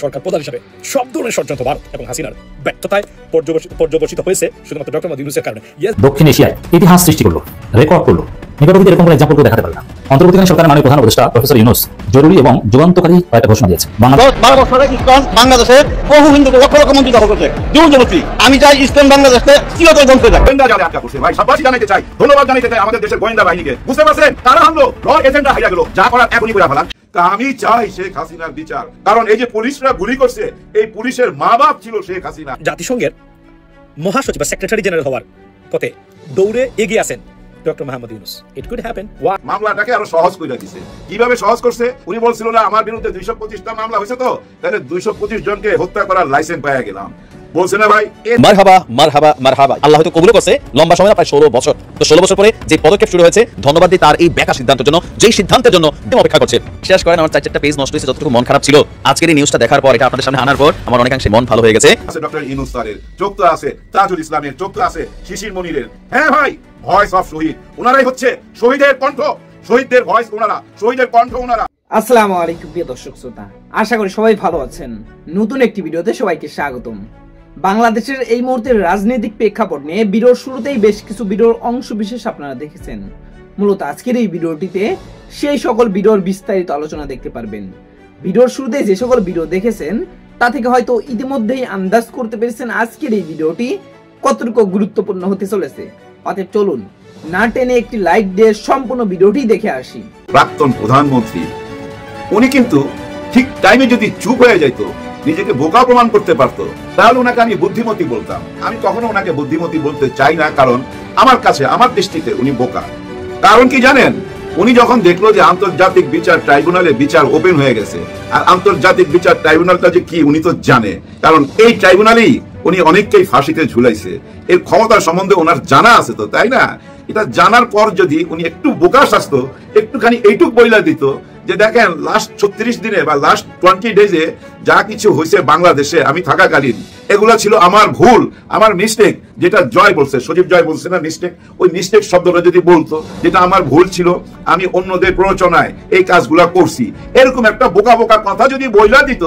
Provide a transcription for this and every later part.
সরকার প্রধান হিসেবে সব ধরনের ষড়যন্ত্র ভারত এবং হাসিনার ব্যর্থতায় পর্যবসিত হয়েছে শুধুমাত্র ডক্টর মোহাম্মদ ইউনূসের কারণে। দক্ষিণ এশিয়ায় ইতিহাস সৃষ্টি করলো, রেকর্ড করলো। নিকটবর্তী এরকম কোনো এক্সাম্পল দেখাতে পারে না। অন্তর্বর্তীকালীন সরকারের মাননীয় প্রধান উপদেষ্টা প্রফেসর ইউনূস জরুরি এবং যুগান্তকারী একটা ঘোষণা দিয়েছে। বাংলাদেশে বহু হিন্দুকে লক্ষ লক্ষ মন্ত্রী দখল করছে জবরদস্তি। আমি চাই ইস্টার্ন বাংলাদেশে চিরতরে ধ্বংস হয়ে যাক। গোয়েন্দা যারা আটকা করছে ভাই, সাব্বাসী জানাইতে চাই, ধন্যবাদ জানাইতে চাই আমাদের দেশের গোয়েন্দা বাহিনীকে। বুঝতে পারছেন, তারা হামলো, র এজেন্ডা হাইয়া গেল, যা করার এখনই করে ফেলান। আমি চাই শেখ হাসিনার বিচার, কারণ এই যে পুলিশরা গুলি করছে, এই পুলিশের মা বাপ ছিল শেখ হাসিনা। জাতিসংঘের মহাসচিব বা সেক্রেটারি জেনারেল হওয়ার পথে দৌড়ে এগিয়ে আছেন doctor Mohammad Yunus. It could happen. মামলাটাকে আরো সহজ করে দিছে। কিভাবে সহজ করছে? উনি বলছিল না আমার বিরুদ্ধে 225টা মামলা হয়েছে, তো তাহলে 225 জনকে হত্যা করার লাইসেন্স পাইয়া গেলাম। বলছে না ভাই, মারহাবা মারহাবা মারহাবা। আল্লাহ হয়তো কবুল করছে লম্বা সময়, প্রায় 16 বছর। তো 16 বছর পরে যে পদক্ষেপ শুরু হয়েছে, ধন্যবাদ দিই তার এই বেকা সিদ্ধান্তের জন্য, যেই সিদ্ধান্তের জন্য অপেক্ষা করছে। শেষ করেন আমার 4-4টা পেজ নষ্ট হয়েছে, যতটুকু মন খারাপ ছিল আজকের এই নিউজটা দেখার পর, এটা আপনাদের সামনে আনার পর আমার অনেকাংশে মন ভালো হয়ে গেছে। আছে ডক্টর ইউনূস স্যারের চোখ তো আছে, তাজুল ইসলামের চোখ তো আছে, শিশির মনিরের। হ্যাঁ ভাই, ভয়েস অফ শহীদ ওনারাই হচ্ছে শহীদের কণ্ঠ, শহীদদের ভয়েস ওনারা, শহীদের কণ্ঠ ওনারা। আসসালামু আলাইকুম প্রিয় দর্শক শ্রোতা, আশা করি সবাই ভালো আছেন। নতুন একটি ভিডিওতে সবাইকে স্বাগতম। বাংলাদেশের এই মুহূর্তের রাজনৈতিক প্রেক্ষাপট নিয়ে ভিডিওর শুরুতেই বেশ কিছু ভিডিওর অংশ বিশেষ আপনারা দেখেছেন। মূলত আজকের এই ভিডিওটিতে সেই সকল ভিডিওর বিস্তারিত আলোচনা দেখতে পারবেন। ভিডিওর শুরুতে যে সকল ভিডিও দেখেছেন তা থেকে হয়তো ইতিমধ্যেই আন্দাজ করতে পেরেছেন আজকের এই ভিডিওটি কতটুকু গুরুত্বপূর্ণ হতে চলেছে। অতএব চলুন না টেনে একটি লাইক দিয়ে সম্পূর্ণ ভিডিওটি দেখে আসি। প্রাক্তন প্রধানমন্ত্রী উনি কিন্তু ঠিক টাইমে যদি চুপ হয়ে যাইতো, নিজেকে বোকা প্রমাণ করতে পারতো, তাহলে ওনাকে আমি বুদ্ধিমতী বলতাম। আমি কখনো ওনাকে বুদ্ধিমতী বলতে চাই না, কারণ আমার কাছে, আমার দৃষ্টিতে উনি বোকা। কারণ কি জানেন, উনি যখন দেখলো যে আন্তর্জাতিক বিচার ট্রাইব্যুনালে বিচার ওপেন হয়ে গেছে, আর আন্তর্জাতিক বিচার ট্রাইব্যুনালটা যে কি উনি তো জানে, কারণ এই ট্রাইব্যুনালেই উনি অনেককেই ফাঁসিতে ঝুলাইছে। এর ক্ষমতার সম্বন্ধে ওনার জানা আছে তো, তাই না? এটা জানার পর যদি উনি একটু বোকা শাস্ত, একটুখানি এইটুক বইলা দিত যে দেখেন লাস্ট 36 দিনে বা লাস্ট 20 ডেজে যা কিছু হয়েছে বাংলাদেশে আমি থাকাকালীন, এগুলা ছিল আমার ভুল, আমার মিস্টেক। যেটা জয় বলছে, সজীব জয় বলছে না মিস্টেক, ওই মিস্টেক শব্দটা যদি বলতো, যেটা আমার ভুল ছিল, আমি অন্যদের প্ররোচনায় এই কাজগুলা করছি, এরকম একটা বোকা বোকা কথা যদি বইলা দিত,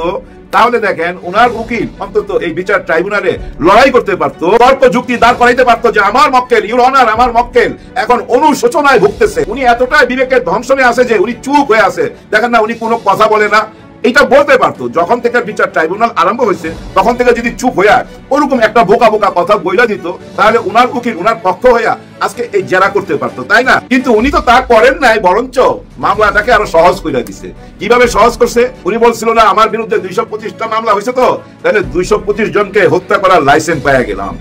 তাহলে দেখেন ওনার উকিল অন্তত এই বিচার ট্রাইব্যুনালে লড়াই করতে পারতো, তর্ক যুক্তি দাঁড় করাইতে পারতো যে আমার মক্কেল, ইউর অনার, আমার মক্কেল এখন অনুশোচনায় ভুগতেছে। উনি এতটাই বিবেকের ধ্বংসনে আছে যে উনি চুপ হয়ে আছে, দেখেন না উনি কোনো কথা বলে না। এটা বলতে পারতো যখন থেকে বিচার ট্রাইব্যুনাল আরম্ভ হয়েছে, তখন থেকে যদি চুপ হইয়া ওরকম একটা বোকা বোকা কথা বইলা দিত, তাহলে উনার উকিল উনার পক্ষ হইয়া আজকে এই জেরা করতে পারতো, তাই না? কিন্তু উনি তো তা করেন নাই, বরঞ্চ মামলাটাকে আরো সহজ করে দিছে। কিভাবে সহজ করছে? উনি বলছিল না আমার বিরুদ্ধে 225টা মামলা হয়েছে, তো তাহলে 225 জনকে হত্যা করার লাইসেন্স পাইয়া গেলাম।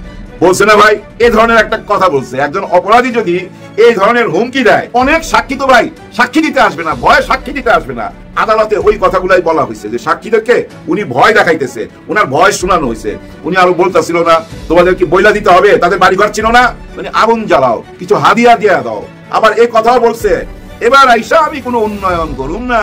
বলছে না ভাই, এই ধরনের একটা কথা বলছে। একজন অপরাধী যদি এই ধরনের হুমকি দেয়, অনেক সাক্ষী তো ভাই সাক্ষী দিতে আসবে না, ভয় সাক্ষী দিতে আসবে না। আদালতে ওই কথাগুলাই বলা হয়েছে যে সাক্ষীদেরকে উনি ভয় দেখাইতেছে, উনার ভয় শোনানো হয়েছে। উনি আরো বলতেছিল না তোমাদের কি বইলা দিতে হবে, তাদের বাড়িঘর ছিল না, মানে আগুন জ্বালাও, কিছু হাদিয়া দিয়ে দাও। আবার এই কথাও বলছে এবার আইসা আমি কোনো উন্নয়ন করুম না,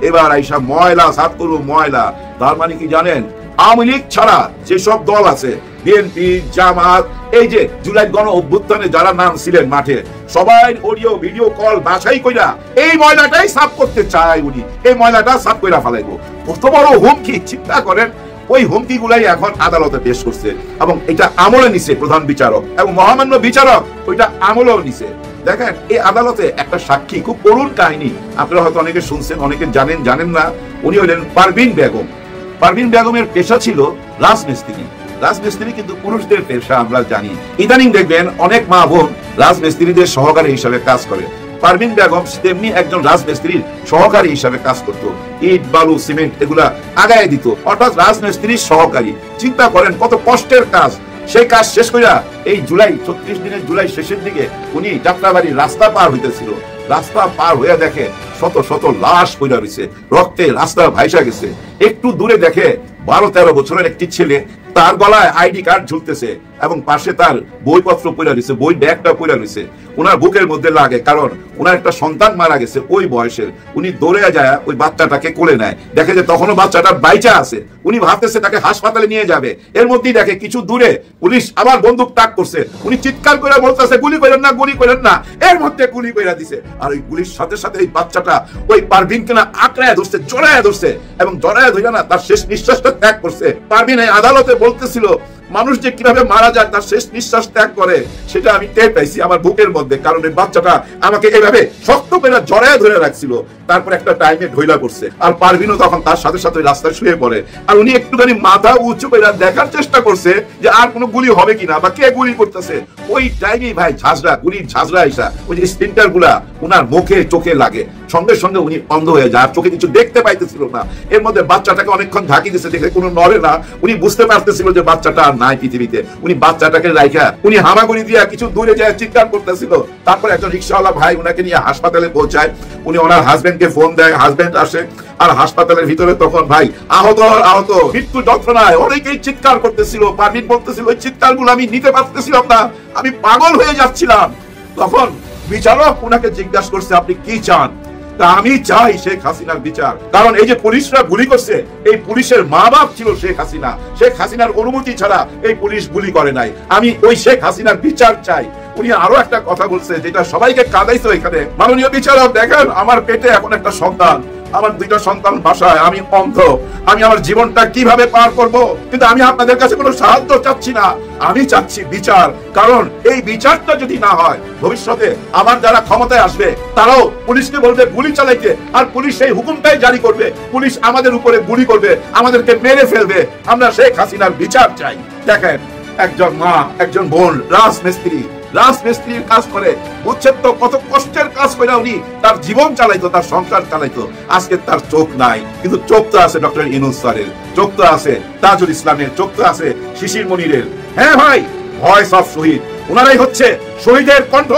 এবার আইসা ময়লা সাফ করুম ময়লা। তার মানে কি জানেন, আওয়ামী লীগ ছাড়া যেসব দল আছে, বিএনপি, জামাত, এই যে জুলাই গণ অভ্যুত্থানে যারা নাম ছিলেন মাঠে, সবাই অডিও ভিডিও কল বাছাই কইরা এই ময়লাটাই সাফ করতে চায় উনি, এই ময়লাটা সাফ কইরা ফেলাইবো। কত বড় হুমকি, চিন্তা করেন। ওই হুমকি গুলাই এখন আদালতে পেশ করছে, এবং এটা আমলে নিছে প্রধান বিচারক এবং মহামান্য বিচারক, ওইটা আমলেও নিছে। দেখেন এই আদালতে একটা সাক্ষী, খুব করুণ কাহিনী, আপনারা হয়তো অনেকে শুনছেন, অনেকে জানেন, জানেন না। উনি হলেন পারভিন বেগম। পারভিন বেগমের পেশা ছিল রাজমিস্ত্রি। রাজমিস্ত্রি কিন্তু পুরুষদের পেশা, আমরা জানি। ইদানিং দেখবেন অনেক মা বোন রাজমিস্ত্রিদের সহকারী হিসাবে কাজ করে। পারভিন বেগম তেমনি একজন রাজমিস্ত্রির সহকারী হিসাবে কাজ করত, ইট বালু সিমেন্ট এগুলা আগায় দিত, অর্থাৎ রাজমিস্ত্রির সহকারী। চিন্তা করেন কত কষ্টের কাজ। সেই কাজ শেষ করিয়া এই জুলাই 36 দিনের জুলাই শেষের দিকে উনি যাত্রাবাড়ির রাস্তা পার হইতেছিল। রাস্তা পার হইয়া দেখে শত শত লাশ পড়ে রয়েছে, রক্তে রাস্তা ভাইসা গেছে। একটু দূরে দেখে 12-13 বছরের একটি ছেলে, তার গলায় আইডি কার্ড ঝুলতেছে, এবং পাশে তার বইপত্র পড়ে রয়েছে, বই ব্যাগটা পড়ে রয়েছে, ওনার বুকের মধ্যে লাগে, কারণ ওনার একটা সন্তান মারা গেছে ওই বয়সের। উনি দৌড়ে যায় ওই বাচ্চাটাকে কোলে নেয়, দেখে যে তখনও বাচ্চাটা বাইচা আছে। উনি ভাবতেছে তাকে হাসপাতালে নিয়ে যাবে, এর মধ্যেই দেখে কিছু দূরে পুলিশ আবার বন্দুক তাক করছে। উনি চিৎকার করে বলতেছে গুলি করেন না, গুলি করেন না, এর মধ্যে গুলি করে দিছে। আর ওই গুলির সাথে সাথে এই বাচ্চাটা ওই পারভিনকে না আঁকড়ায় ধরছে, জড়ায় ধরছে, এবং জড়ায় ধরে না তার শেষ নিঃশ্বাসটা ত্যাগ করছে। পারভিন এই আদালতে বলতেছিল মানুষ যে কিভাবে মারা যায়, তার শেষ নিঃশ্বাস ত্যাগ করে, সেটা আমি টের পাইছি আমার বুকের মধ্যে, কারণ এই বাচ্চাটা আমাকে এইভাবে শক্ত করে জড়ায় ধরে রাখছিল। তারপর একটা টাইমে ঢইলা পড়ছে, আর পারভিনও তখন তার সাথে সাথে রাস্তায় শুয়ে পড়ে। আর উনি একটুখানি মাথা উঁচু করে দেখার চেষ্টা করছে যে আর কোনো গুলি হবে কিনা বা কে গুলি করতেছে। ওই টাইমেই ভাই ঝাঁঝরা, গুলির ঝাঁঝরা এসা ওই যে স্প্লিন্টার গুলা উনার মুখে চোখে লাগে, সঙ্গে সঙ্গে উনি অন্ধ হয়ে যায়, চোখে কিছু দেখতে পাইতেছিল না। এর মধ্যে বাচ্চাটাকে অনেকক্ষণ ঢাকি দিছে, দেখে কোনো নড়ে না। উনি বুঝতে পারতেছিল যে বাচ্চাটা আর নাই পৃথিবীতে। উনি বাচ্চাটাকে রাইখা উনি হামাগুড়ি দিয়া কিছু দূরে যায় চিৎকার করতেছিল। তারপর একজন রিক্সাওয়ালা ভাই উনাকে নিয়ে হাসপাতালে পৌঁছায়। উনি ওনার হাজবেন্ডকে ফোন দেয়, হাজবেন্ড আসে, আর হাসপাতালের ভিতরে তখন ভাই আহত আহত মৃত্যু যন্ত্রণায় অনেকেই চিৎকার করতেছিল। পারভিন বলতেছিল ওই চিৎকারগুলো আমি নিতে পারতেছিলাম না, আমি পাগল হয়ে যাচ্ছিলাম। তখন বিচারক ওনাকে জিজ্ঞাসা করছে আপনি কি চান? আমি চাই শেখ হাসিনার বিচার, কারণ এই যে পুলিশরা গুলি করছে, এই পুলিশের মা বাপ ছিল শেখ হাসিনা। শেখ হাসিনার অনুমতি ছাড়া এই পুলিশ গুলি করে নাই। আমি ওই শেখ হাসিনার বিচার চাই। উনি আরো একটা কথা বলছে যেটা সবাইকে কাঁদাইছে এখানে, মাননীয় বিচারক দেখেন আমার পেটে এখন একটা সন্তান, আমার দুইটা সন্তান বাসায়, আমি অন্ধ, আমি আমার জীবনটা কিভাবে পার করব? কিন্তু আমি আপনাদের কাছে কোনো সাহায্য চাচ্ছি না, আমি চাচ্ছি বিচার। কারণ এই বিচারটা যদি না হয়, ভবিষ্যতে আবার যারা ক্ষমতায় আসবে তারাও পুলিশকে বলবে গুলি চালাইতে, আর পুলিশ সেই হুকুমটাই জারি করবে, পুলিশ আমাদের উপরে গুলি করবে, আমাদেরকে মেরে ফেলবে। আমরা শেখ হাসিনার বিচার চাই। দেখেন একজন মা, একজন বোন, রাজমিস্ত্রির কাজ করে, বুঝছেন তো কত কষ্টের কাজ করে উনি তার জীবন চালাইতো, তার সংসার চালাইতো। আজকে তার চোখ নাই, কিন্তু চোখ তো আছে ডক্টর ইউনূস স্যারের, চোখ তো আছে তাজুল ইসলামের, চোখ তো আছে শিশির মনিরের। হ্যাঁ ভাই, ভয়েস অফ শহীদ ওনারাই হচ্ছে শহীদের কণ্ঠ,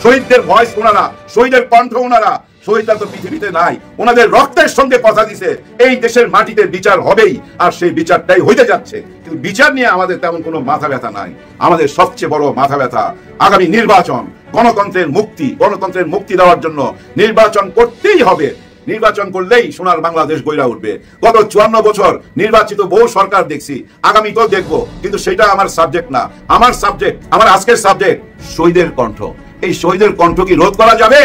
শহীদদের ভয়েস ওনারা, শহীদের কণ্ঠ ওনারা। শহীদরা তো পৃথিবীতে নাই, ওনাদের রক্তের সঙ্গে কথা দিছে এই দেশের মাটিতে বিচার হবেই, আর সেই বিচারটাই হইতে যাচ্ছে। কিন্তু বিচার নিয়ে আমাদের তেমন কোনো মাথা ব্যথা নাই। আমাদের সবচেয়ে বড় মাথা ব্যথা আগামী নির্বাচন, গণতন্ত্রের মুক্তি। গণতন্ত্রের মুক্তি দেওয়ার জন্য নির্বাচন করতেই হবে। নির্বাচন করলেই সোনার বাংলাদেশ গইরা উঠবে। গত 54 বছর নির্বাচিত বহু সরকার দেখছি, আগামীতেও দেখবো, কিন্তু সেটা আমার সাবজেক্ট না। আমার সাবজেক্ট, আমার আজকের সাবজেক্ট শহীদের কণ্ঠ। এই শহীদের কণ্ঠ কি রোধ করা যাবে?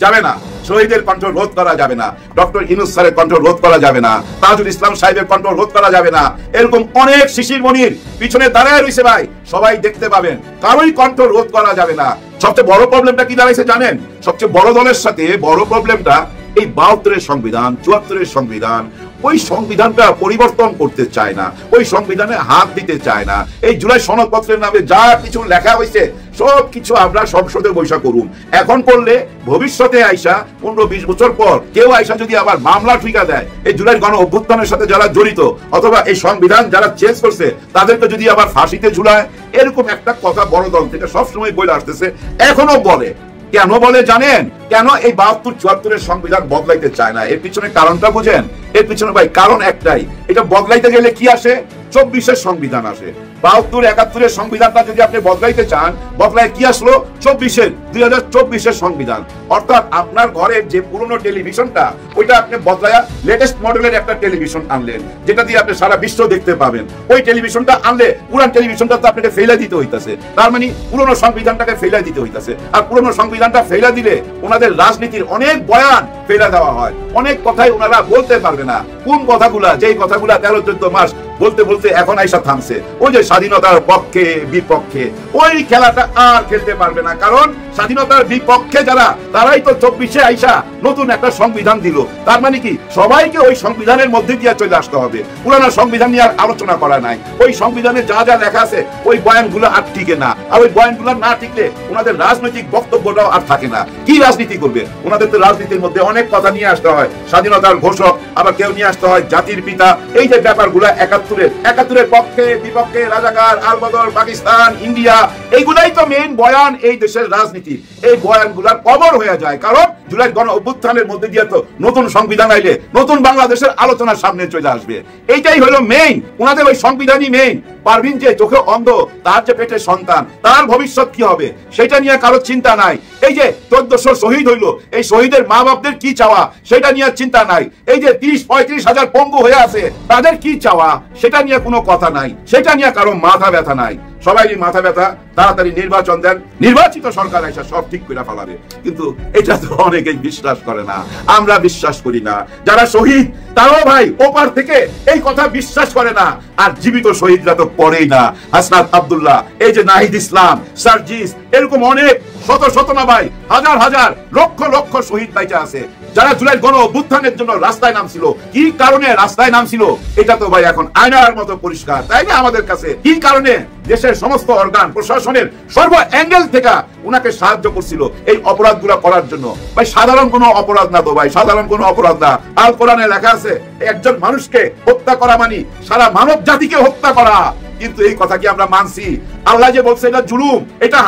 যাবে না। শহীদের কণ্ঠ রোধ করা যাবে না, ডক্টর ইউনূস স্যারের কণ্ঠ রোধ করা যাবে না, তাজুল ইসলাম সাহেবের কণ্ঠ রোধ করা যাবে না। এরকম অনেক শিশির মনির পিছনে দাঁড়ায় রয়েছে ভাই, সবাই দেখতে পাবেন, কারোই কণ্ঠ রোধ করা যাবে না। সবচেয়ে বড় প্রবলেমটা কি দাঁড়াইছে জানেন? সবচেয়ে বড় দলের সাথে বড় প্রবলেমটা এই 72-এর সংবিধান, 74-এর সংবিধান, ওই সংবিধানটা পরিবর্তন করতে চায় না, ওই সংবিধানে হাত দিতে চায় না। এই জুলাই সনদপত্রের নামে যা কিছু লেখা হয়েছে সব কিছু আমরা সংসদে বৈঠক করুন। এখন করলে ভবিষ্যতে আইসা 15-20 বছর পর কেউ আইসা যদি আবার মামলা ঠিকা দেয়, এই জুলাই গণ অভ্যুত্থানের সাথে যারা জড়িত অথবা এই সংবিধান যারা চেঞ্জ করছে তাদেরকে যদি আবার ফাঁসিতে ঝুলায়, এরকম একটা কথা বড় দল থেকে সবসময় বলে আসতেছে, এখনো বলে। কেন বলে জানেন? কেন এই 72-74-এর সংবিধান বদলাইতে চায় না? এর পিছনে কারণটা বুঝেন? এর পিছনে ভাই কারণ একটাই, এটা বদলাইতে গেলে কি আসে? 24-এর সংবিধান আসে। 72-71-এর সংবিধানটা যদি আপনি বদলাইতে চান, বদলায় কি আসলো? 2024-এর সংবিধান। অর্থাৎ আপনার ঘরের যে পুরনো টেলিভিশনটা, ওইটা আপনি বদলায়া লেটেস্ট মডেলের একটা টেলিভিশন আনলেন, যেটা দিয়ে আপনি সারা বিশ্ব দেখতে পাবেন। ওই টেলিভিশনটা আনলে পুরান টেলিভিশনটা তো আপনাকে ফেলে দিতে হইতাছে। তার মানে পুরনো সংবিধানটাকে ফেলে দিতে হইতাছে। আর পুরনো সংবিধানটা ফেলে দিলে ওনাদের রাজনীতির অনেক বয়ান ফেলে দেওয়া হয়, অনেক কথাই ওনারা বলতে পারবে না। কোন কথাগুলা, যেই কথাগুলা 13-14 মাস বলতে বলতে এখন আইসা থামছে, ওই যে স্বাধীনতার পক্ষে বিপক্ষে, ওই খেলাটা আর খেলতে পারবে না। কারণ স্বাধীনতার বিপক্ষে যারা, তারাই তো 24-এ আইসা নতুন একটা সংবিধান দিল। তার মানে কি সবাইকে ওই সংবিধানের মধ্যে দিয়ে চলে আসতে হবে। পুরানো সংবিধান নিয়ে আর আলোচনা করা নাই। ওই সংবিধানে যা যা লেখা আছে ওই বয়ানগুলো আর টিকে না। আর ওই বয়ানগুলো না টিকলে ওনাদের রাজনৈতিক বক্তব্যটাও আর থাকে না। কি রাজনীতি করবে? ওনাদের তো রাজনীতির মধ্যে অনেক কথা নিয়ে আসতে হয়, স্বাধীনতার ঘোষক, আবার কেউ নিয়ে আসতে হয় জাতির পিতা। এই যে ব্যাপারগুলো 71-এর পক্ষে বিপক্ষে, রাজাকার, আলবদর, পাকিস্তান, ইন্ডিয়া, এইগুলাই তো মেইন বয়ান এই দেশের রাজনীতি। রাজনীতি এই বয়ানগুলার কবর হয়ে যায়। কারণ জুলাই গণ অভ্যুত্থানের মধ্যে দিয়ে তো নতুন সংবিধান আইলে নতুন বাংলাদেশের আলোচনার সামনে চলে আসবে। এইটাই হলো মেইন, ওনাদের ওই সংবিধানই মেইন। পারভিন যে চোখে অন্ধ, তার যে পেটে সন্তান, তার ভবিষ্যৎ কি হবে সেটা নিয়ে কারো চিন্তা নাই। এই যে 1400 শহীদ হইলো, এই শহীদের মা বাপদের কি চাওয়া সেটা নিয়ে চিন্তা নাই। এই যে 30-35 হাজার পঙ্গু হয়ে আছে, তাদের কি চাওয়া সেটা নিয়ে কোনো কথা নাই, সেটা নিয়ে কারো মাথা ব্যথা নাই। সবাই মাথা ব্যথা, তাড়াতাড়ি নির্বাচন দেন, নির্বাচিত সরকার এসে সব ঠিক করে ফেলাবে। কিন্তু এটা তো অনেকেই বিশ্বাস করে না, আমরা বিশ্বাস করি না। যারা শহীদ তারাও ভাই ওপার থেকে এই কথা বিশ্বাস করে না। আর জীবিত শহীদরা তো পড়েই না। হাসনাত আব্দুল্লাহ, এই যে নাহিদ ইসলাম, সার্জিস, এরকম অনেক শত শত না ভাই, হাজার হাজার লক্ষ লক্ষ শহীদ বাইচা আছে, যারা জুলাই গণ অভ্যুত্থানের জন্য রাস্তায় নামছিল। কি কারণে রাস্তায় নামছিল এটা তো ভাই এখন আয়নার মতো পরিষ্কার, তাই না আমাদের কাছে? কি কারণে দেশের সমস্ত অর্গান প্রশাসনের সর্ব অ্যাঙ্গেল থেকে উনাকে সাহায্য করছিল এই অপরাধগুলো করার জন্য। ভাই সাধারণ কোনো অপরাধ না তো ভাই, সাধারণ কোনো অপরাধ না। আল কোরআনে লেখা আছে একজন মানুষকে হত্যা করা মানে সারা মানব জাতিকে হত্যা করা। কিন্তু এই কথা কি আমরা মানছি? আল্লাহ যে বলছে এটা জুলুম, এটা।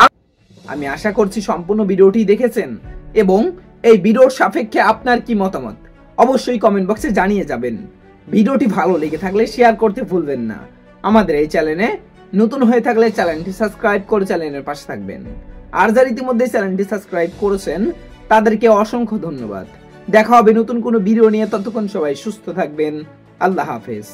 আমি আশা করছি সম্পূর্ণ ভিডিওটি দেখেছেন এবং এই ভিডিওর সাপেক্ষে আপনার কি মতামত অবশ্যই কমেন্ট বক্সে জানিয়ে যাবেন। ভিডিওটি ভালো লেগে থাকলে শেয়ার করতে ভুলবেন না। আমাদের এই চ্যানেলে নতুন হয়ে থাকলে চ্যানেলটি সাবস্ক্রাইব করে চ্যানেলের পাশে থাকবেন। আর যারা ইতিমধ্যে চ্যানেলটি সাবস্ক্রাইব করেছেন তাদেরকে অসংখ্য ধন্যবাদ। দেখা হবে নতুন কোনো ভিডিও নিয়ে, ততক্ষণ সবাই সুস্থ থাকবেন। আল্লাহ হাফেজ।